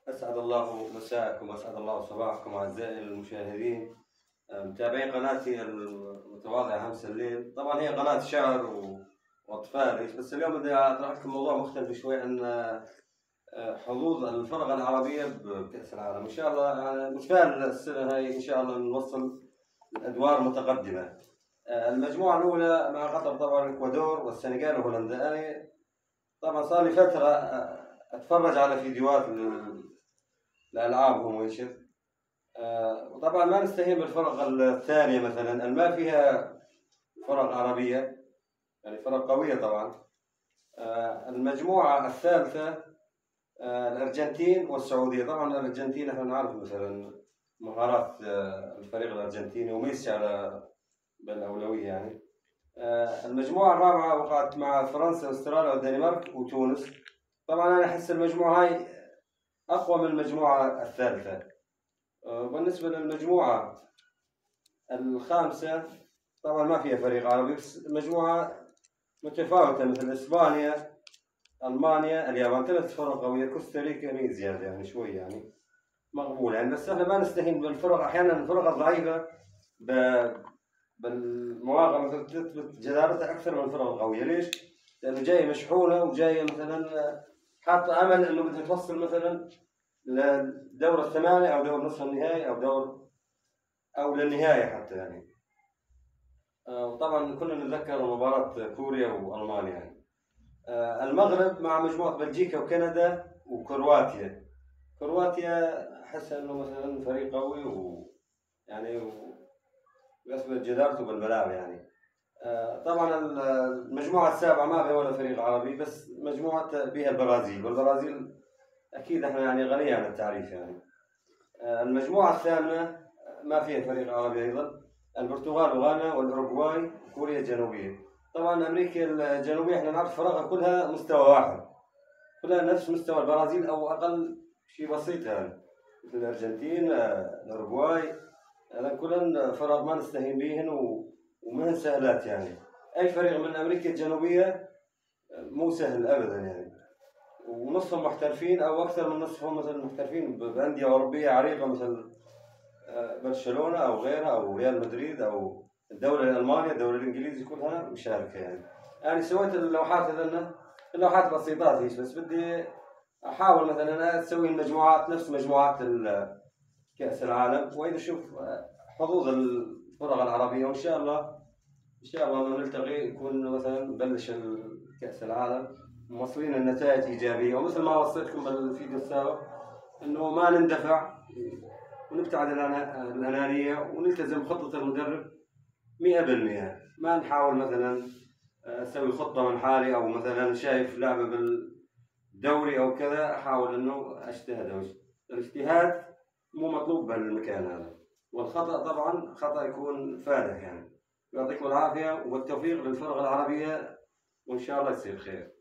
أسعد الله مساءكم وأسعد الله صباحكم أعزائي المشاهدين متابعين قناتي المتواضعة همس الليل. طبعا هي قناة شعر وأطفال، بس اليوم بدي أطرح لكم موضوع مختلف شوي عن حظوظ الفرق العربية بكأس العالم. إن شاء الله يعني متفائل السنة هاي إن شاء الله نوصل لأدوار متقدمة. المجموعة الأولى مع قطر طبعا الإكوادور والسنغال وهولندا. أنا طبعا صار لي فترة أتفرج على فيديوهات لألعابهم ويشر. وطبعا ما نستهين بالفرق الثانية مثلا ما فيها فرق عربية، يعني فرق قوية طبعا. المجموعة الثالثة الأرجنتين والسعودية. طبعا الأرجنتين احنا نعرف مثلا مهارات الفريق الأرجنتيني وميسي على بالأولوية يعني. المجموعة الرابعة وقعت مع فرنسا واستراليا والدنمارك وتونس. طبعا أنا أحس المجموعة هاي أقوى من المجموعة الثالثة. بالنسبة للمجموعة الخامسة طبعا ما فيها فريق عربي، بس مجموعة متفاوتة مثل إسبانيا، ألمانيا، اليابان، ثلاث فرق قوية. كوستاريكا هي زيادة يعني شوي يعني مقبولة يعني. بس احنا ما نستهين بالفرق، أحيانا الفرق الضعيفة بالمواقع مثلا تثبت جدارتها أكثر من الفرق القوية. ليش؟ لأنه جاية مشحونة وجاية مثلا حاطة أمل إنه بدها توصل مثلا لدور الثمانية أو دور نصف النهائي أو دور أو للنهاية حتى يعني. وطبعا كنا نتذكر مباراة كوريا وألمانيا يعني. المغرب مع مجموعة بلجيكا وكندا وكرواتيا. كرواتيا أحس إنه مثلا فريق قوي ويعني ويثبت جدارته بالملاعب يعني. طبعا المجموعة السابعة ما بها ولا فريق عربي، بس مجموعة بها البرازيل، والبرازيل أكيد احنا يعني غنية عن التعريف يعني. المجموعة الثامنة ما فيها فريق عربي أيضا، البرتغال وغانا والأوروغواي وكوريا الجنوبية. طبعا أمريكا الجنوبية احنا نعرف فرقها كلها مستوى واحد، كلها نفس مستوى البرازيل أو أقل شيء بسيط يعني، مثل الأرجنتين الأوروغواي. هذا كلهم فرق ما نستهين بهن ومن سهلات يعني. أي فريق من أمريكا الجنوبية مو سهل أبدا يعني، ونصفهم محترفين او اكثر من نصفهم مثلا محترفين بانديه اوروبيه عريقه مثل برشلونه او غيرها او ريال مدريد او الدوري الالماني، الدوري الانجليزي، كلها مشاركه يعني. يعني سويت اللوحات هذنا اللوحات بسيطات هيك، بس بدي احاول مثلا اسوي المجموعات نفس مجموعات كاس العالم، واذا اشوف حظوظ الفرق العربيه، وان شاء الله ان شاء الله لما نلتقي يكون مثلا نبلش كاس العالم موصلين النتائج ايجابيه. ومثل ما وصيتكم بالفيديو السابق انه ما نندفع ونبتعد عن الانانيه ونلتزم خطه المدرب 100%. ما نحاول مثلا اسوي خطه من حالي، او مثلا شايف لعبه بالدوري او كذا احاول انه اجتهد. الاجتهاد مو مطلوب بالمكان هذا، والخطا طبعا خطا يكون فادح يعني. يعطيكم العافيه والتوفيق للفرق العربيه، وان شاء الله يصير خير.